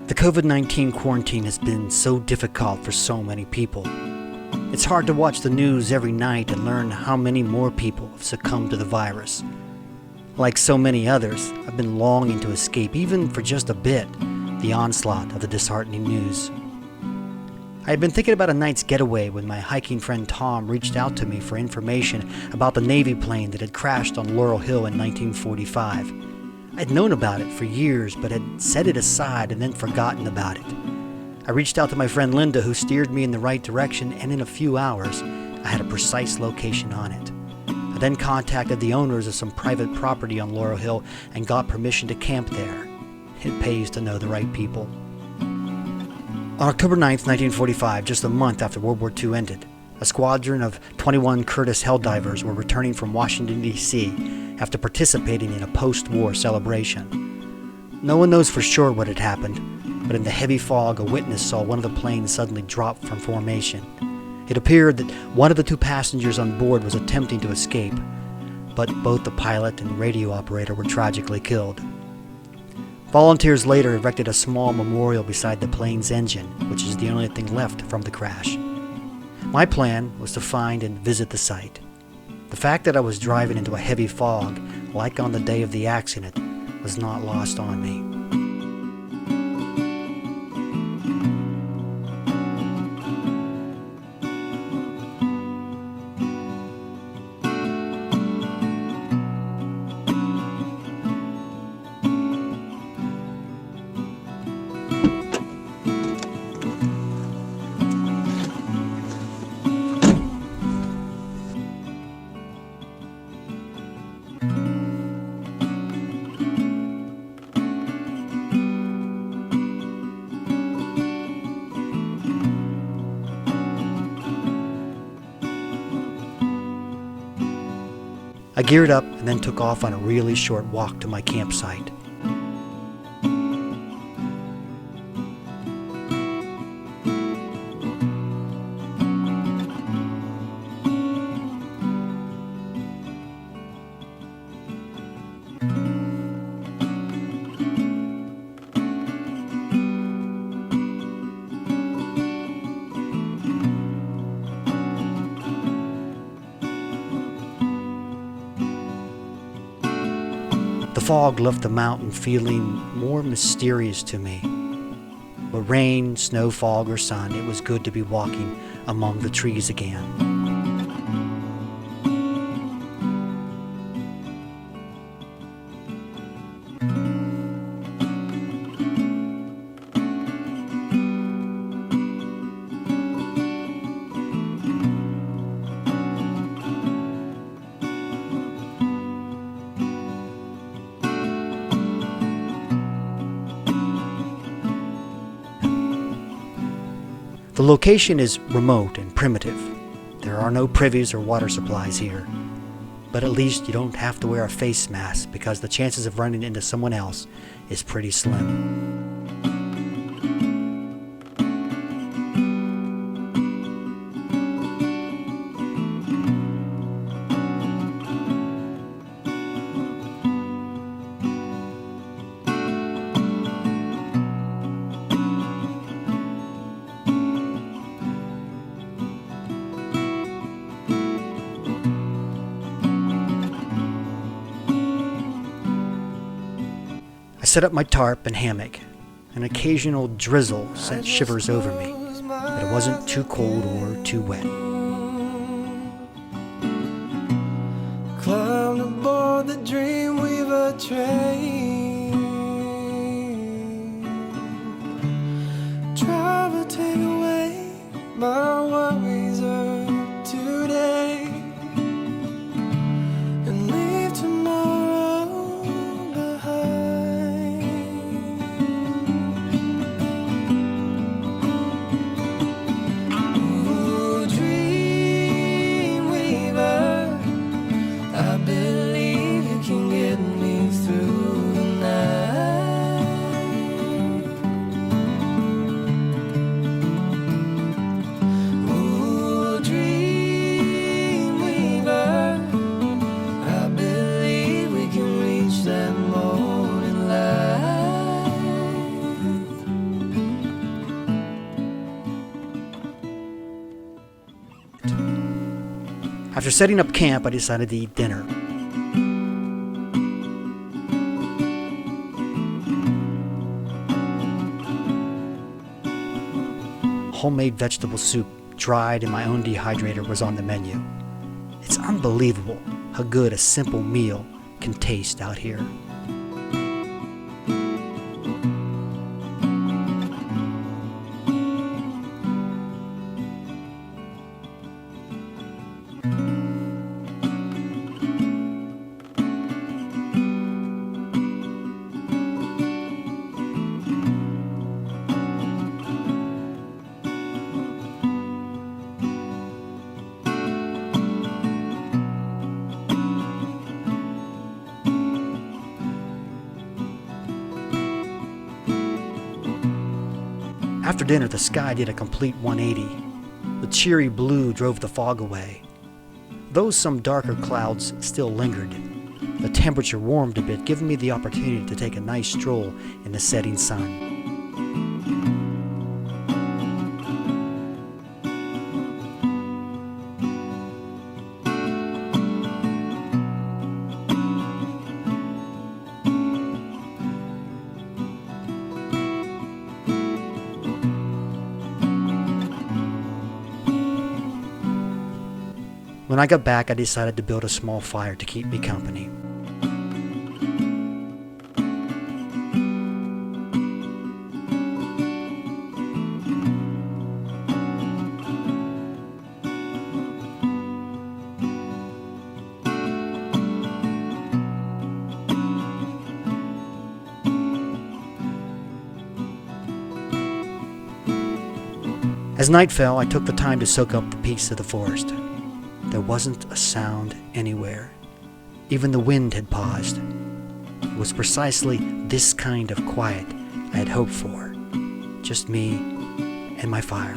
The COVID-19 quarantine has been so difficult for so many people. It's hard to watch the news every night and learn how many more people have succumbed to the virus. Like so many others, I've been longing to escape, even for just a bit, the onslaught of the disheartening news. I had been thinking about a night's getaway when my hiking friend Tom reached out to me for information about the Navy plane that had crashed on Laurel Hill in 1945. I'd known about it for years, but had set it aside and then forgotten about it. I reached out to my friend Linda, who steered me in the right direction, and in a few hours, I had a precise location on it. I then contacted the owners of some private property on Laurel Hill and got permission to camp there. It pays to know the right people. On October 9th, 1945, just a month after World War II ended, a squadron of 21 Curtiss Helldivers were returning from Washington, D.C. after participating in a post-war celebration. No one knows for sure what had happened, but in the heavy fog, a witness saw one of the planes suddenly drop from formation. It appeared that one of the two passengers on board was attempting to escape, but both the pilot and radio operator were tragically killed. Volunteers later erected a small memorial beside the plane's engine, which is the only thing left from the crash. My plan was to find and visit the site. The fact that I was driving into a heavy fog, like on the day of the accident, was not lost on me. I geared up and then took off on a really short walk to my campsite. The fog left the mountain feeling more mysterious to me. But rain, snow, fog, or sun, it was good to be walking among the trees again. The location is remote and primitive. There are no privies or water supplies here. But at least you don't have to wear a face mask because the chances of running into someone else is pretty slim. I set up my tarp and hammock. An occasional drizzle sent shivers over me, but it wasn't too cold or too wet. Climbed aboard the Dreamweaver train. Driver, take away my worries of today and leave tomorrow behind. Ooh, Dreamweaver, I believe After setting up camp, I decided to eat dinner. Homemade vegetable soup, dried in my own dehydrator, was on the menu. It's unbelievable how good a simple meal can taste out here. After dinner, the sky did a complete 180. The cheery blue drove the fog away. Though some darker clouds still lingered, the temperature warmed a bit, giving me the opportunity to take a nice stroll in the setting sun. When I got back, I decided to build a small fire to keep me company. As night fell, I took the time to soak up the peace of the forest. There wasn't a sound anywhere. Even the wind had paused. It was precisely this kind of quiet I had hoped for. Just me and my fire.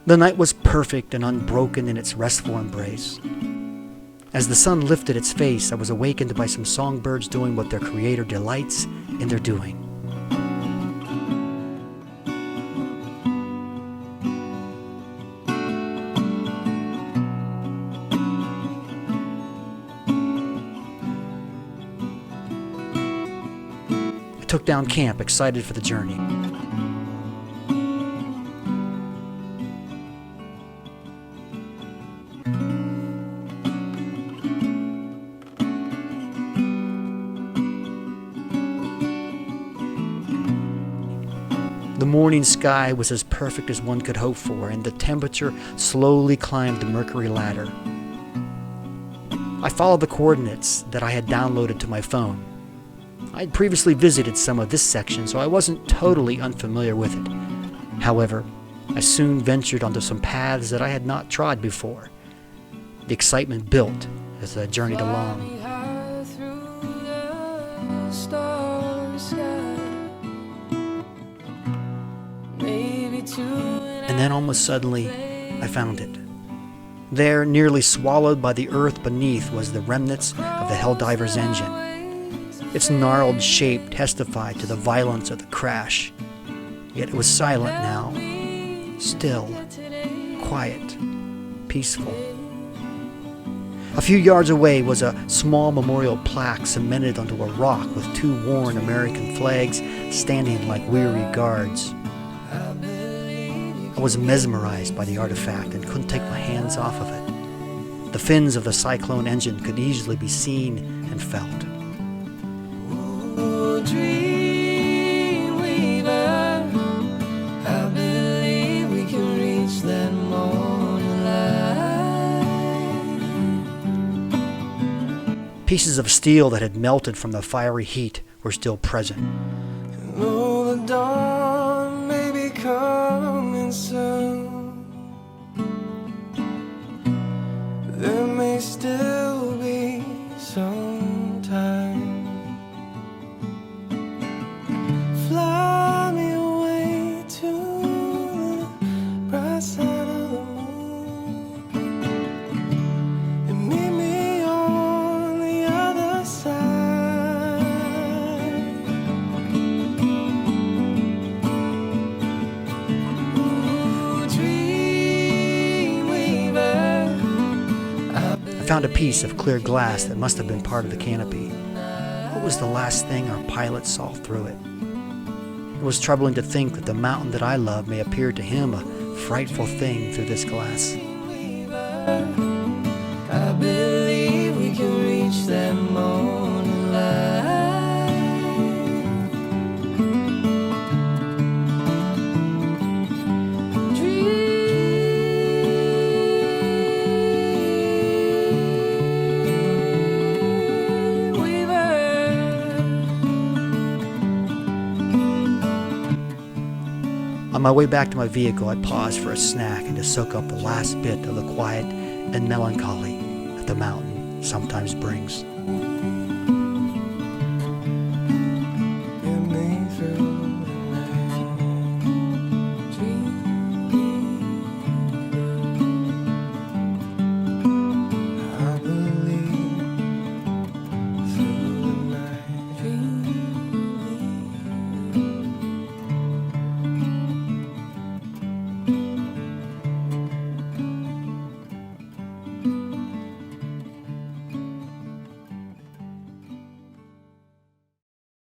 The night was perfect and unbroken in its restful embrace. As the sun lifted its face, I was awakened by some songbirds doing what their creator delights in their doing. I took down camp, excited for the journey. The morning sky was as perfect as one could hope for, and the temperature slowly climbed the mercury ladder. I followed the coordinates that I had downloaded to my phone. I had previously visited some of this section, so I wasn't totally unfamiliar with it. However, I soon ventured onto some paths that I had not trod before. The excitement built as I journeyed along. And then almost suddenly, I found it. There, nearly swallowed by the earth beneath, was the remnants of the Helldiver's engine. Its gnarled shape testified to the violence of the crash. Yet it was silent now, still, quiet, peaceful. A few yards away was a small memorial plaque cemented onto a rock with two worn American flags standing like weary guards. I was mesmerized by the artifact and couldn't take my hands off of it. The fins of the Cyclone engine could easily be seen and felt. Oh, Dreamweaver, I believe we can reach that morning light. Pieces of steel that had melted from the fiery heat were still present. And though the dawn may be coming soon, there may still be some time. Fly me away found a piece of clear glass that must have been part of the canopy. What was the last thing our pilot saw through it? It was troubling to think that the mountain that I love may appear to him a frightful thing through this glass. I believe we can reach that morning light. On my way back to my vehicle, I paused for a snack and to soak up the last bit of the quiet and melancholy that the mountain sometimes brings.